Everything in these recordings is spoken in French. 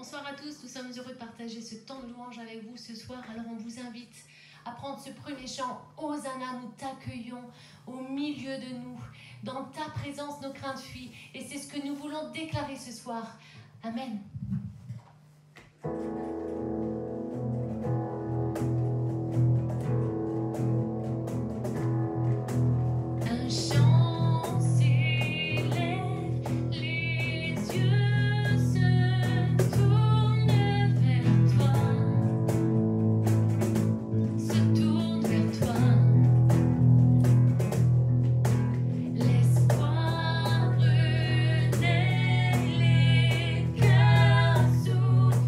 Bonsoir à tous, nous sommes heureux de partager ce temps de louange avec vous ce soir. Alors on vous invite à prendre ce premier chant. Hosanna, nous t'accueillons au milieu de nous. Dans ta présence, nos craintes fuient. Et c'est ce que nous voulons déclarer ce soir. Amen. Un chant s'élève, les yeux se tournent vers toi, se tournent vers toi. L'espoir renaît, les cœurs s'ouvrent.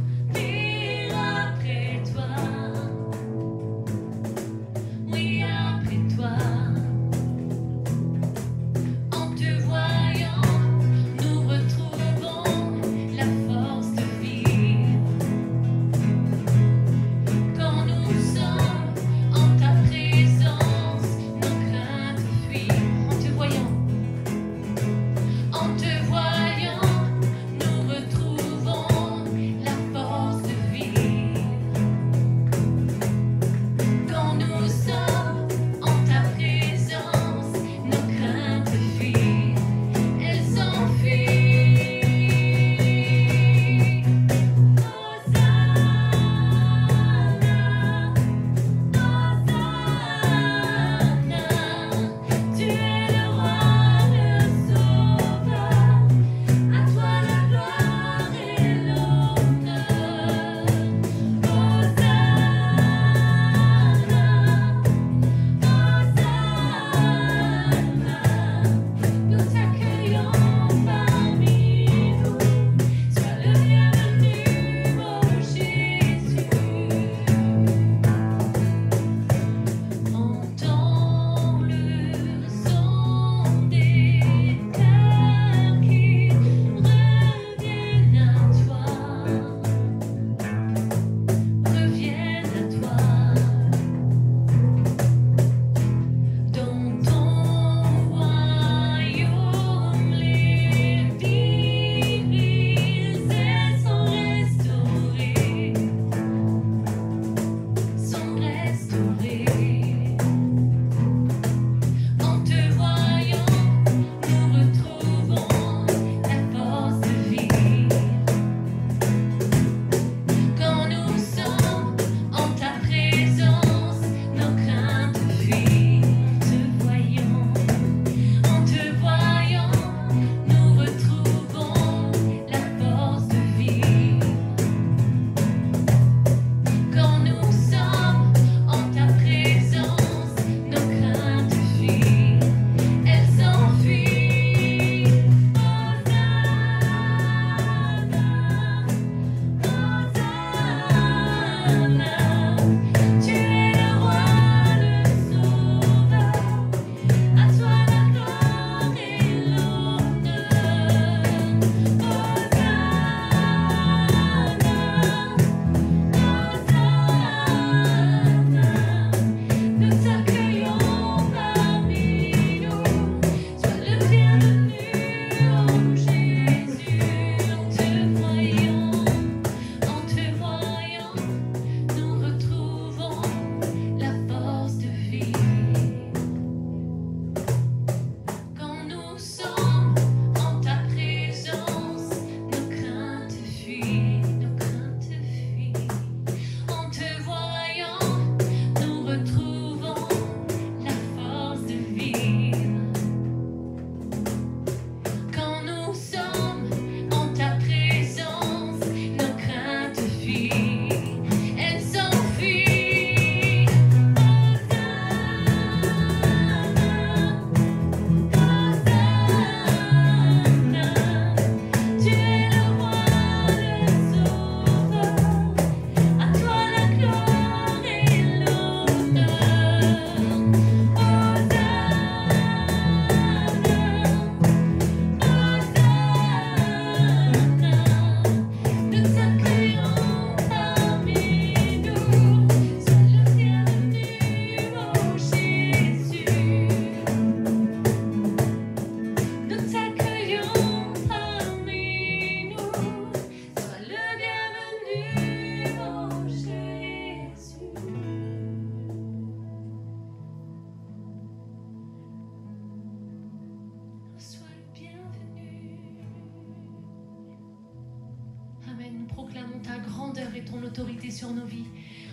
proclamons ta grandeur et ton autorité sur nos vies.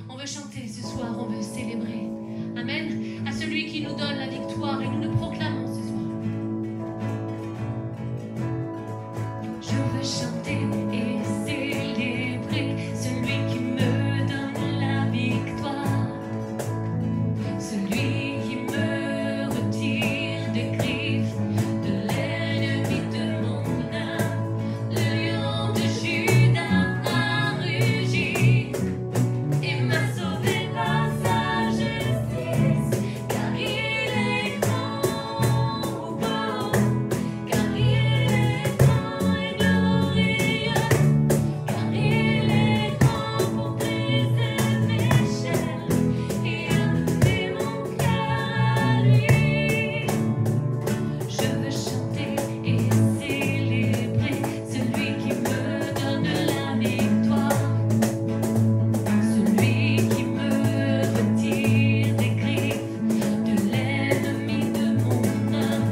On veut chanter ce soir, on veut célébrer. Amen. À celui qui nous donne la victoire et nous le proclamons ce soir. Je veux chanter et célébrer celui qui me donne la victoire, celui qui me retire des griffes de l'ennemi de mon âme. Le lion de Juda a rugi et m'a sauvé par sa justice, car il est grand, oh, car il est grand et glorieux, car il est grand pour briser mes chaînes et amener mon cœur à lui. Je veux chanter et célébrer celui qui me donne la victoire, celui qui me retire des griffes de l'ennemi de mon âme.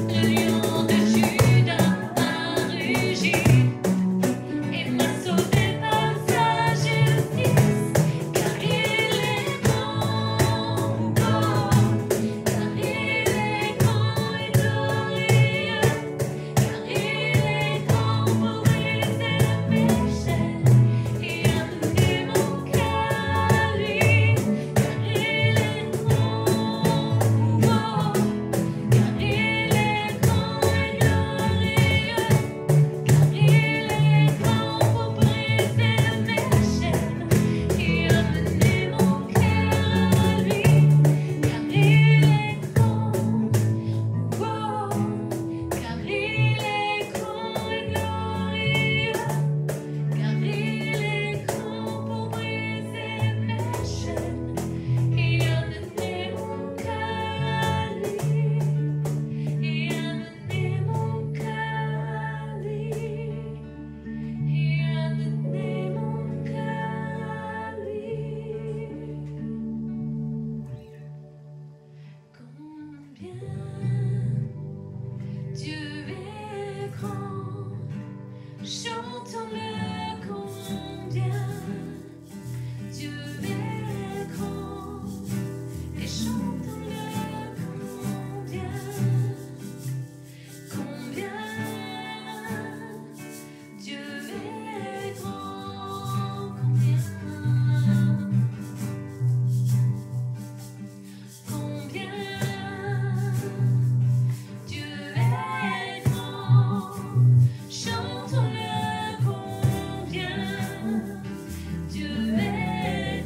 Le lion de Juda a rugi et m'a sauvé par sa justice, car il est grand, car il est grand et glorieux, car il est grand pour briser mes chaînes et amener mon cœur à lui, car il est grand, car il est grand et glorieux, car il est grand pour briser mes chaînes et amener mon cœur à lui, car il est grand, car il est grand et glorieux, car il est grand pour briser mes chaînes et amener mon cœur à lui, et amener mon cœur à lui, et amener mon cœur à lui. Combien Dieu est grand, chantons-le combien Dieu est grand, et chantons-le combien Dieu est grand, combien Dieu est grand, chantons-le combien Dieu est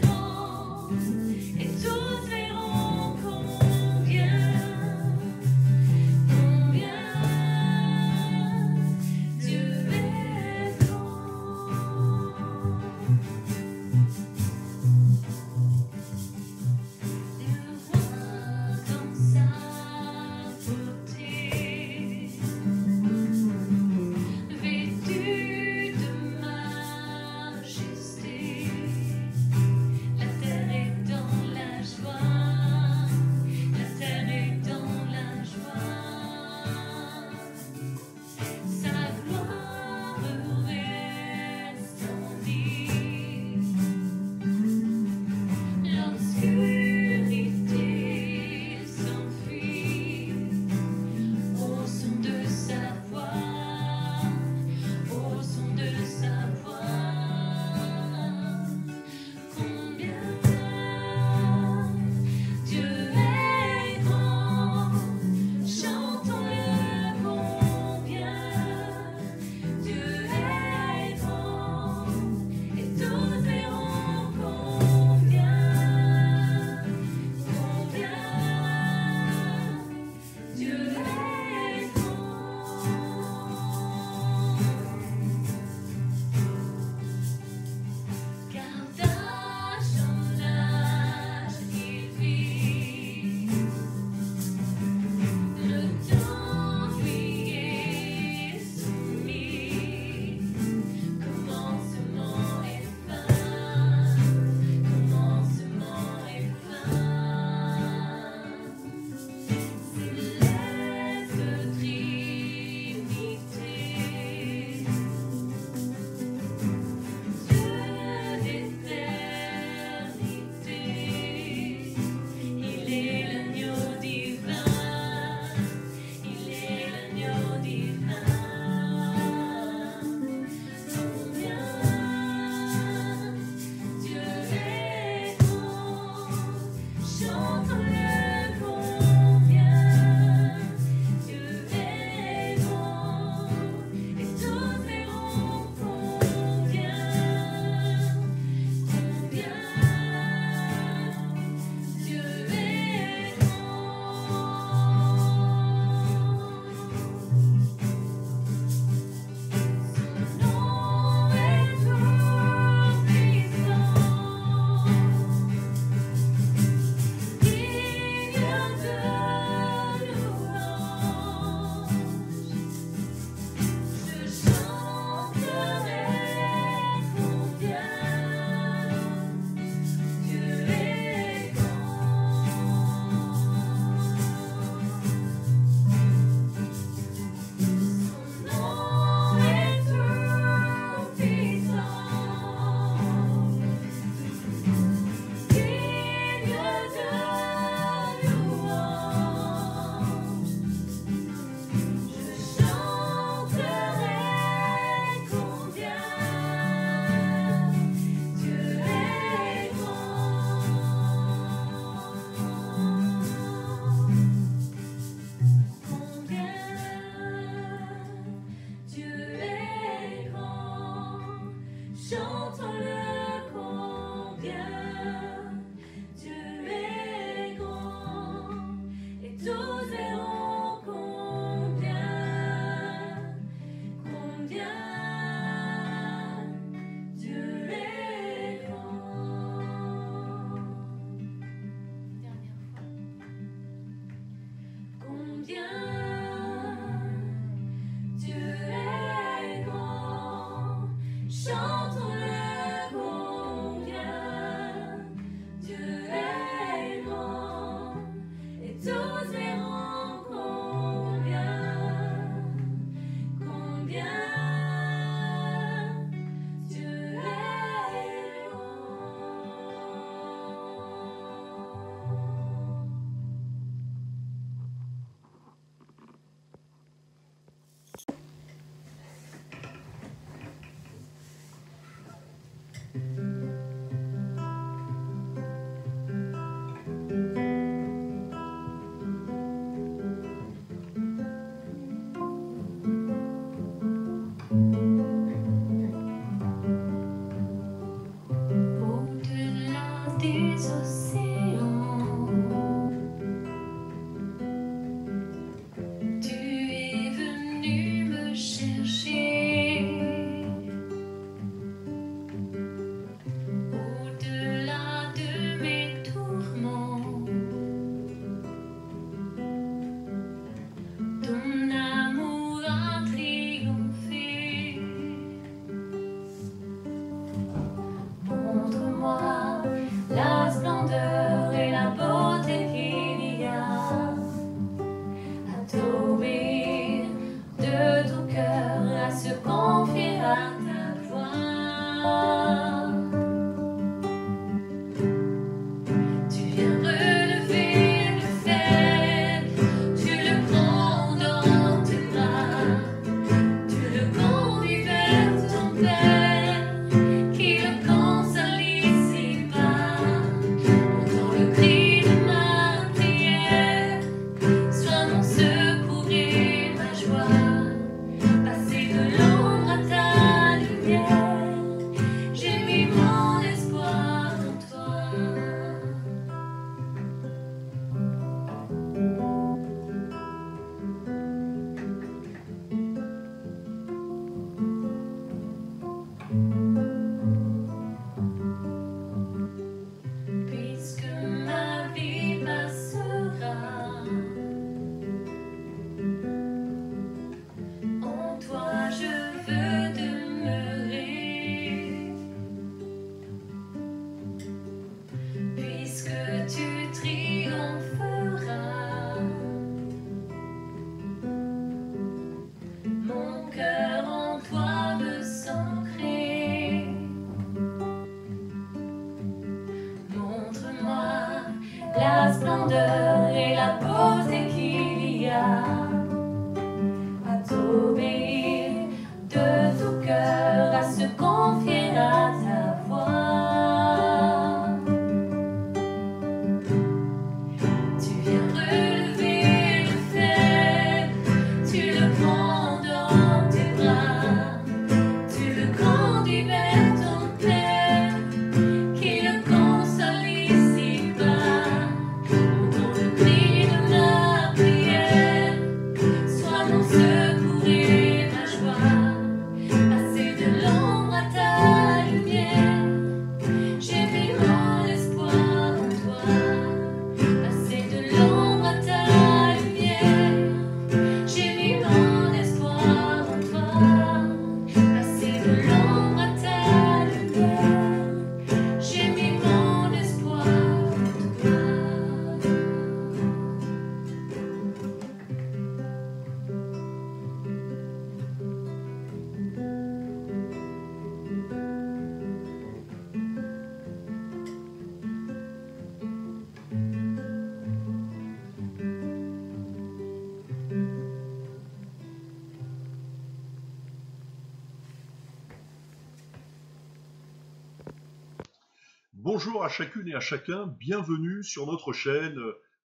Bonjour à chacune et à chacun, bienvenue sur notre chaîne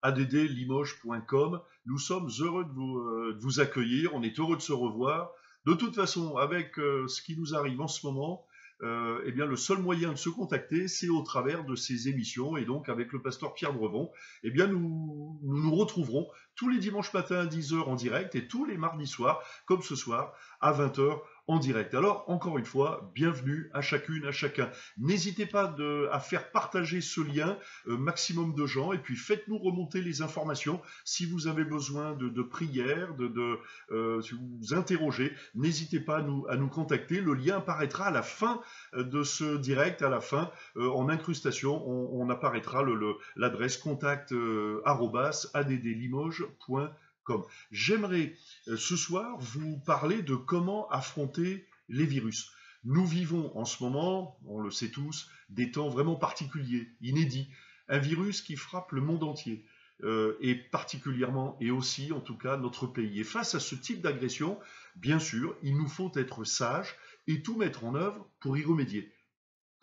addlimoges.com. Nous sommes heureux de vous accueillir, on est heureux de se revoir. De toute façon, avec ce qui nous arrive en ce moment, eh bien, le seul moyen de se contacter, c'est au travers de ces émissions. Et donc, avec le pasteur Pierre Brevon, eh bien, nous retrouverons tous les dimanches matins à 10h en direct et tous les mardis soirs, comme ce soir, à 20h en direct. Alors, encore une fois, bienvenue à chacune, à chacun. N'hésitez pas à faire partager ce lien, maximum de gens, et puis faites-nous remonter les informations. Si vous avez besoin de prières, si vous vous interrogez, n'hésitez pas à nous contacter. Le lien apparaîtra à la fin de ce direct, à la fin, en incrustation, on apparaîtra l'adresse contact @addlimoges.com. J'aimerais ce soir vous parler de comment affronter les virus. Nous vivons en ce moment, on le sait tous, des temps vraiment particuliers, inédits. Un virus qui frappe le monde entier, et particulièrement, et aussi en tout cas, notre pays. Et face à ce type d'agression, bien sûr, il nous faut être sages et tout mettre en œuvre pour y remédier.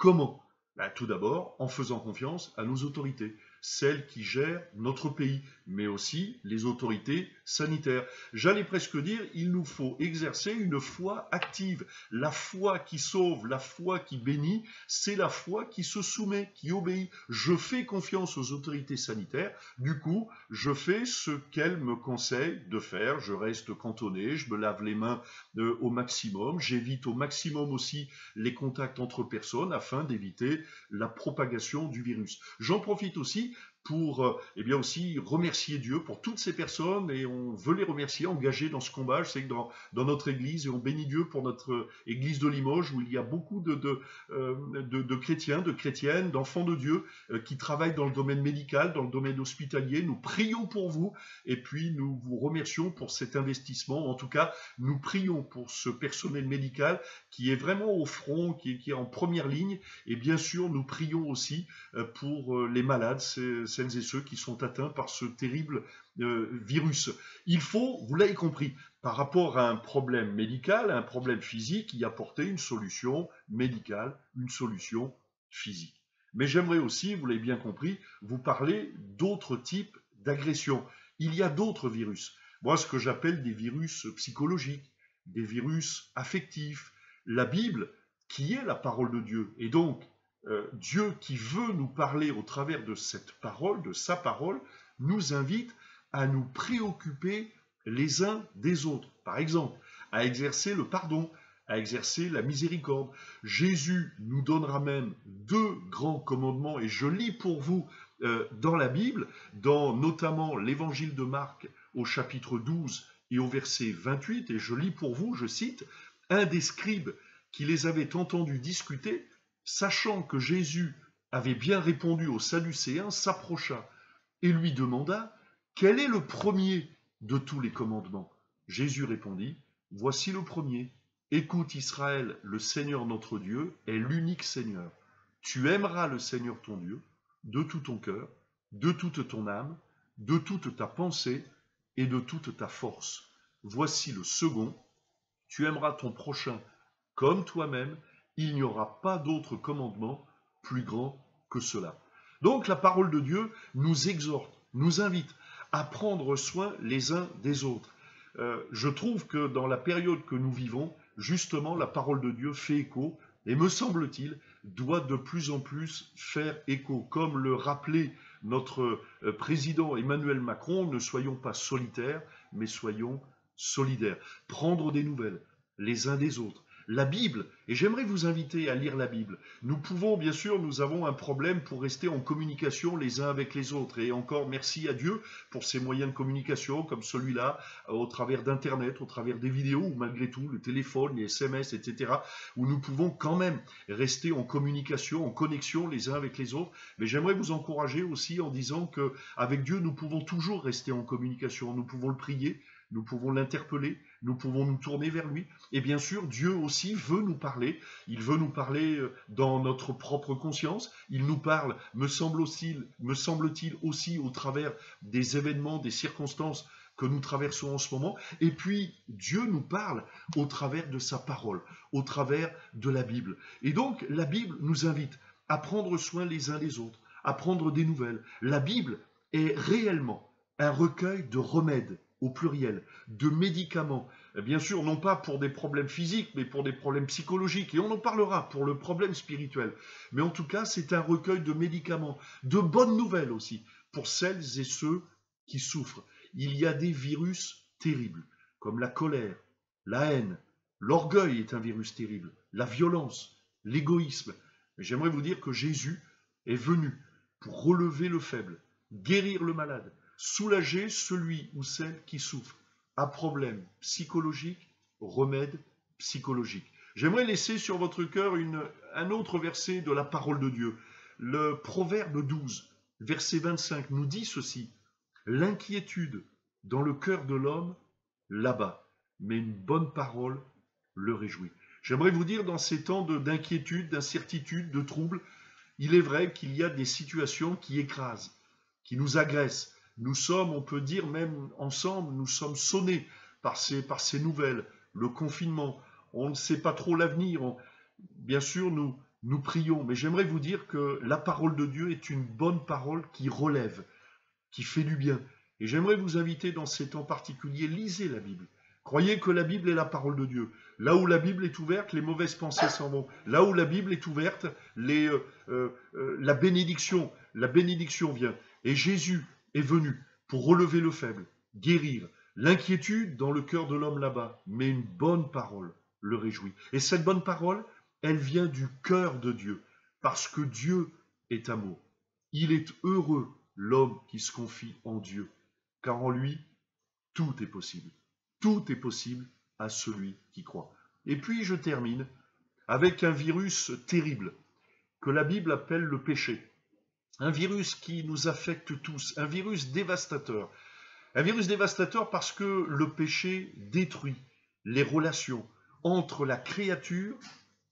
Comment? Ben, tout d'abord, en faisant confiance à nos autorités, celles qui gèrent notre pays, mais aussi les autorités sanitaires. J'allais presque dire, il nous faut exercer une foi active. La foi qui sauve, la foi qui bénit, c'est la foi qui se soumet, qui obéit. Je fais confiance aux autorités sanitaires, du coup, je fais ce qu'elles me conseillent de faire. Je reste cantonné, je me lave les mains au maximum, j'évite au maximum aussi les contacts entre personnes afin d'éviter la propagation du virus. J'en profite aussi pour eh bien aussi remercier Dieu pour toutes ces personnes, et on veut les remercier, engagées dans ce combat. Je sais que dans notre église, et on bénit Dieu pour notre église de Limoges, où il y a beaucoup de chrétiens, de chrétiennes, d'enfants de Dieu qui travaillent dans le domaine médical, dans le domaine hospitalier. Nous prions pour vous, et puis nous vous remercions pour cet investissement. En tout cas, nous prions pour ce personnel médical qui est vraiment au front, qui est en première ligne, et bien sûr, nous prions aussi pour les malades, celles et ceux qui sont atteints par ce terrible virus. Il faut, vous l'avez compris, par rapport à un problème médical, à un problème physique, y apporter une solution médicale, une solution physique. Mais j'aimerais aussi, vous l'avez bien compris, vous parler d'autres types d'agressions. Il y a d'autres virus. Moi, ce que j'appelle des virus psychologiques, des virus affectifs. La Bible, qui est la parole de Dieu, et donc Dieu qui veut nous parler au travers de cette parole, de sa parole, nous invite à nous préoccuper les uns des autres. Par exemple, à exercer le pardon, à exercer la miséricorde. Jésus nous donnera même 2 grands commandements, et je lis pour vous dans la Bible, dans notamment l'évangile de Marc au chapitre 12 et au verset 28, et je lis pour vous, je cite, « Un des scribes qui les avait entendus discuter, sachant que Jésus avait bien répondu aux Sadducéens, s'approcha et lui demanda « Quel est le premier de tous les commandements ?» Jésus répondit « Voici le premier. Écoute Israël, le Seigneur notre Dieu est l'unique Seigneur. Tu aimeras le Seigneur ton Dieu de tout ton cœur, de toute ton âme, de toute ta pensée et de toute ta force. Voici le second. Tu aimeras ton prochain comme toi-même. Il n'y aura pas d'autre commandement plus grand que cela. » Donc la parole de Dieu nous exhorte, nous invite à prendre soin les uns des autres. Je trouve que dans la période que nous vivons, justement, la parole de Dieu fait écho, et me semble-t-il, doit de plus en plus faire écho. Comme le rappelait notre président Emmanuel Macron, ne soyons pas solitaires, mais soyons solidaires. Prendre des nouvelles les uns des autres. La Bible, et j'aimerais vous inviter à lire la Bible. Nous pouvons, bien sûr, nous avons un problème pour rester en communication les uns avec les autres. Et encore, merci à Dieu pour ces moyens de communication comme celui-là, au travers d'Internet, au travers des vidéos, ou malgré tout, le téléphone, les SMS, etc., où nous pouvons quand même rester en communication, en connexion les uns avec les autres. Mais j'aimerais vous encourager aussi en disant qu'avec Dieu, nous pouvons toujours rester en communication. Nous pouvons le prier, nous pouvons l'interpeller, nous pouvons nous tourner vers lui. Et bien sûr, Dieu aussi veut nous parler. Il veut nous parler dans notre propre conscience. Il nous parle, me semble-t-il, aussi au travers des événements, des circonstances que nous traversons en ce moment. Et puis, Dieu nous parle au travers de sa parole, au travers de la Bible. Et donc, la Bible nous invite à prendre soin les uns des autres, à prendre des nouvelles. La Bible est réellement un recueil de remèdes, au pluriel, de médicaments, bien sûr, non pas pour des problèmes physiques, mais pour des problèmes psychologiques, et on en parlera pour le problème spirituel. Mais en tout cas, c'est un recueil de médicaments, de bonnes nouvelles aussi, pour celles et ceux qui souffrent. Il y a des virus terribles, comme la colère, la haine, l'orgueil est un virus terrible, la violence, l'égoïsme. Mais j'aimerais vous dire que Jésus est venu pour relever le faible, guérir le malade, soulager celui ou celle qui souffre, à problème psychologique, remède psychologique. J'aimerais laisser sur votre cœur un autre verset de la parole de Dieu. Le Proverbe 12, verset 25, nous dit ceci. « L'inquiétude dans le cœur de l'homme l'abat, mais une bonne parole le réjouit. » J'aimerais vous dire, dans ces temps d'inquiétude, d'incertitude, de trouble, il est vrai qu'il y a des situations qui écrasent, qui nous agressent. Nous sommes, on peut dire même ensemble, nous sommes sonnés par ces nouvelles, le confinement, on ne sait pas trop l'avenir. Bien sûr, nous nous prions, mais j'aimerais vous dire que la parole de Dieu est une bonne parole qui relève, qui fait du bien. Et j'aimerais vous inviter dans ces temps particuliers, lisez la Bible. Croyez que la Bible est la parole de Dieu. Là où la Bible est ouverte, les mauvaises pensées s'en vont. Là où la Bible est ouverte, la bénédiction vient. Et Jésus est venu pour relever le faible, guérir l'inquiétude dans le cœur de l'homme là-bas. Mais une bonne parole le réjouit. Et cette bonne parole, elle vient du cœur de Dieu, parce que Dieu est amour. Il est heureux, l'homme qui se confie en Dieu, car en lui, tout est possible. Tout est possible à celui qui croit. Et puis je termine avec un virus terrible que la Bible appelle le péché. Un virus qui nous affecte tous, un virus dévastateur. Un virus dévastateur parce que le péché détruit les relations entre la créature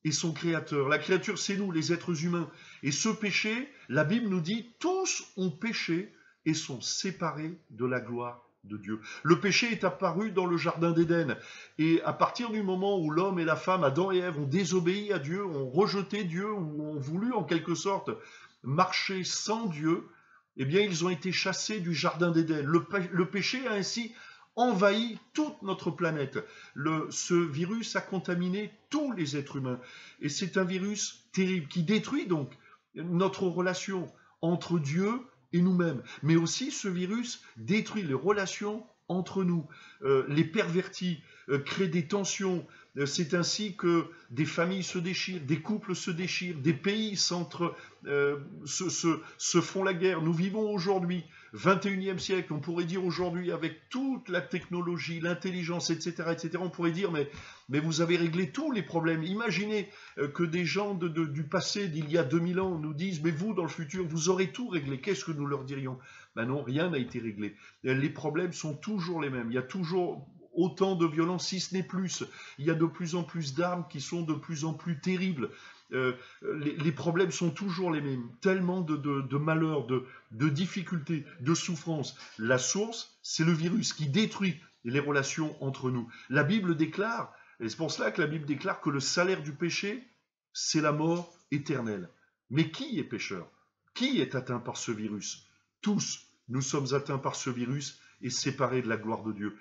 et son créateur. La créature, c'est nous, les êtres humains. Et ce péché, la Bible nous dit, tous ont péché et sont séparés de la gloire de Dieu. Le péché est apparu dans le jardin d'Éden. Et à partir du moment où l'homme et la femme, Adam et Ève, ont désobéi à Dieu, ont rejeté Dieu, ou ont voulu en quelque sorte marcher sans Dieu, eh bien ils ont été chassés du jardin d'Éden. Le péché a ainsi envahi toute notre planète. Ce virus a contaminé tous les êtres humains. Et c'est un virus terrible qui détruit donc notre relation entre Dieu et nous-mêmes. Mais aussi ce virus détruit les relations entre nous, les pervertit, crée des tensions. C'est ainsi que des familles se déchirent, des couples se déchirent, des pays se font la guerre. Nous vivons aujourd'hui, 21e siècle, on pourrait dire aujourd'hui, avec toute la technologie, l'intelligence, etc., on pourrait dire, mais vous avez réglé tous les problèmes. Imaginez que des gens du passé, d'il y a 2000 ans, nous disent, mais vous, dans le futur, vous aurez tout réglé. Qu'est-ce que nous leur dirions? Ben non, rien n'a été réglé. Les problèmes sont toujours les mêmes. Il y a toujours autant de violence, si ce n'est plus. Il y a de plus en plus d'armes qui sont de plus en plus terribles. Les problèmes sont toujours les mêmes. Tellement de malheurs, de difficultés, de souffrances. La source, c'est le virus qui détruit les relations entre nous. La Bible déclare, et c'est pour cela que la Bible déclare que le salaire du péché, c'est la mort éternelle. Mais qui est pécheur? Qui est atteint par ce virus? Tous, nous sommes atteints par ce virus et séparés de la gloire de Dieu.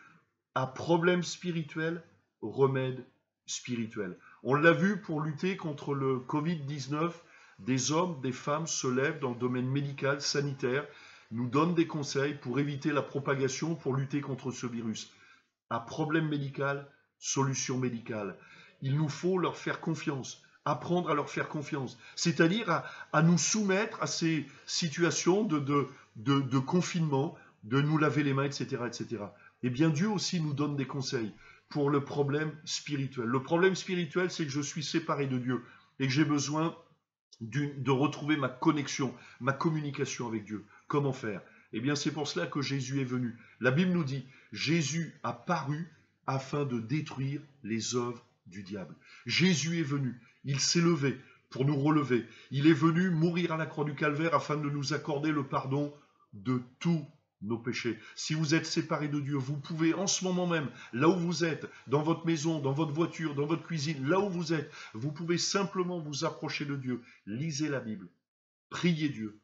À problème spirituel, remède spirituel. On l'a vu pour lutter contre le Covid-19, des hommes, des femmes se lèvent dans le domaine médical, sanitaire, nous donnent des conseils pour éviter la propagation, pour lutter contre ce virus. À problème médical, solution médicale. Il nous faut leur faire confiance, apprendre à leur faire confiance, c'est-à-dire à nous soumettre à ces situations de confinement, de nous laver les mains, etc., etc. Eh bien, Dieu aussi nous donne des conseils pour le problème spirituel. Le problème spirituel, c'est que je suis séparé de Dieu et que j'ai besoin de retrouver ma connexion, ma communication avec Dieu. Comment faire? Eh bien, c'est pour cela que Jésus est venu. La Bible nous dit, Jésus a paru afin de détruire les œuvres du diable. Jésus est venu, il s'est levé pour nous relever. Il est venu mourir à la croix du Calvaire afin de nous accorder le pardon de tous nos péchés. Si vous êtes séparés de Dieu, vous pouvez en ce moment même, là où vous êtes, dans votre maison, dans votre voiture, dans votre cuisine, là où vous êtes, vous pouvez simplement vous approcher de Dieu. Lisez la Bible, priez Dieu,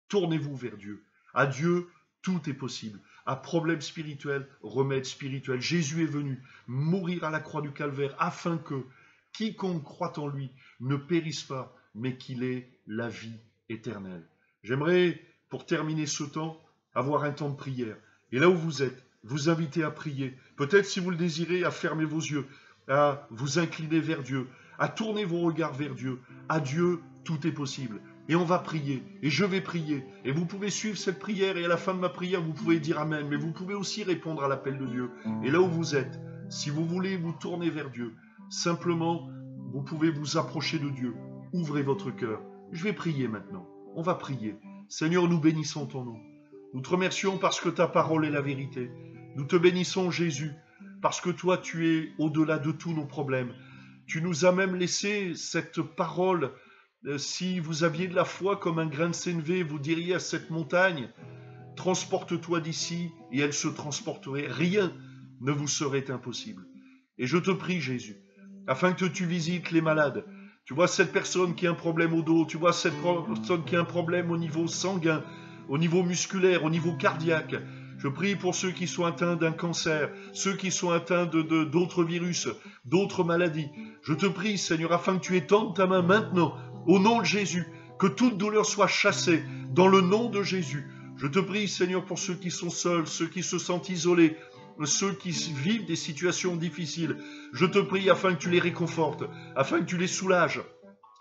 tournez-vous vers Dieu. À Dieu, tout est possible. À problème spirituel, remède spirituel. Jésus est venu mourir à la croix du Calvaire afin que quiconque croit en lui ne périsse pas, mais qu'il ait la vie éternelle. J'aimerais, pour terminer ce temps, avoir un temps de prière. Et là où vous êtes, vous inviter à prier. Peut-être, si vous le désirez, à fermer vos yeux, à vous incliner vers Dieu, à tourner vos regards vers Dieu. À Dieu, tout est possible. Et on va prier, et je vais prier. Et vous pouvez suivre cette prière, et à la fin de ma prière, vous pouvez dire Amen. Mais vous pouvez aussi répondre à l'appel de Dieu. Et là où vous êtes, si vous voulez vous tourner vers Dieu, simplement, vous pouvez vous approcher de Dieu. Ouvrez votre cœur. Je vais prier maintenant. On va prier. Seigneur, nous bénissons ton nom. Nous te remercions parce que ta parole est la vérité. Nous te bénissons, Jésus, parce que toi, tu es au-delà de tous nos problèmes. Tu nous as même laissé cette parole. Si vous aviez de la foi comme un grain de sénévé, vous diriez à cette montagne, transporte-toi d'ici, et elle se transporterait. Rien ne vous serait impossible. Et je te prie, Jésus, afin que tu visites les malades, Tu vois cette personne qui a un problème au dos, tu vois cette personne qui a un problème au niveau sanguin, au niveau musculaire, au niveau cardiaque. Je prie pour ceux qui sont atteints d'un cancer, ceux qui sont atteints d'autres virus, d'autres maladies. Je te prie, Seigneur, afin que tu étendes ta main maintenant, au nom de Jésus, que toute douleur soit chassée, dans le nom de Jésus. Je te prie, Seigneur, pour ceux qui sont seuls, ceux qui se sentent isolés, ceux qui vivent des situations difficiles. Je te prie afin que tu les réconfortes, afin que tu les soulages.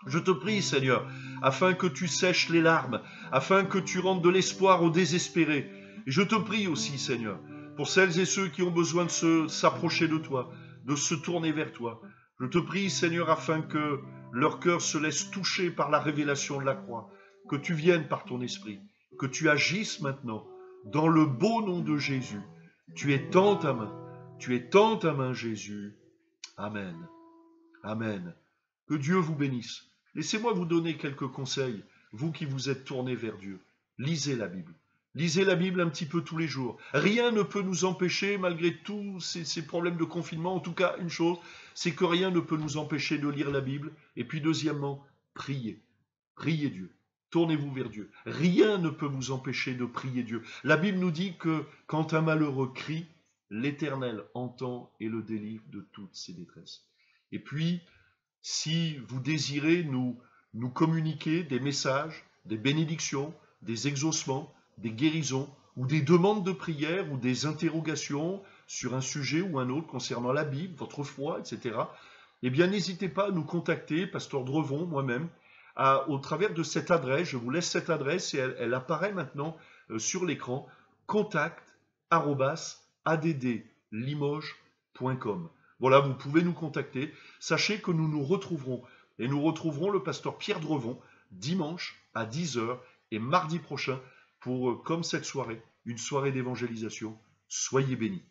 Je te prie, Seigneur, afin que tu sèches les larmes, afin que tu rendes de l'espoir aux désespérés. Et je te prie aussi, Seigneur, pour celles et ceux qui ont besoin de s'approcher de toi, de se tourner vers toi. Je te prie, Seigneur, afin que leur cœur se laisse toucher par la révélation de la croix, que tu viennes par ton esprit, que tu agisses maintenant, dans le beau nom de Jésus. Tu étends ta main, tu étends ta main, Jésus. Amen. Amen. Que Dieu vous bénisse. Laissez-moi vous donner quelques conseils, vous qui vous êtes tournés vers Dieu. Lisez la Bible. Lisez la Bible un petit peu tous les jours. Rien ne peut nous empêcher, malgré tous ces problèmes de confinement, en tout cas une chose, c'est que rien ne peut nous empêcher de lire la Bible. Et puis deuxièmement, priez. Priez Dieu. Tournez-vous vers Dieu. Rien ne peut vous empêcher de prier Dieu. La Bible nous dit que quand un malheureux crie, l'Éternel entend et le délivre de toutes ses détresses. Et puis, si vous désirez nous communiquer des messages, des bénédictions, des exaucements, des guérisons, ou des demandes de prière, ou des interrogations sur un sujet ou un autre concernant la Bible, votre foi, etc., eh bien, n'hésitez pas à nous contacter, Pasteur Drevon, moi-même, au travers de cette adresse. Je vous laisse cette adresse et elle apparaît maintenant sur l'écran, contact@addlimoges.com. Voilà, vous pouvez nous contacter. Sachez que nous nous retrouverons, et nous retrouverons le pasteur Pierre Drevon dimanche à 10h et mardi prochain pour, comme cette soirée, une soirée d'évangélisation. Soyez bénis.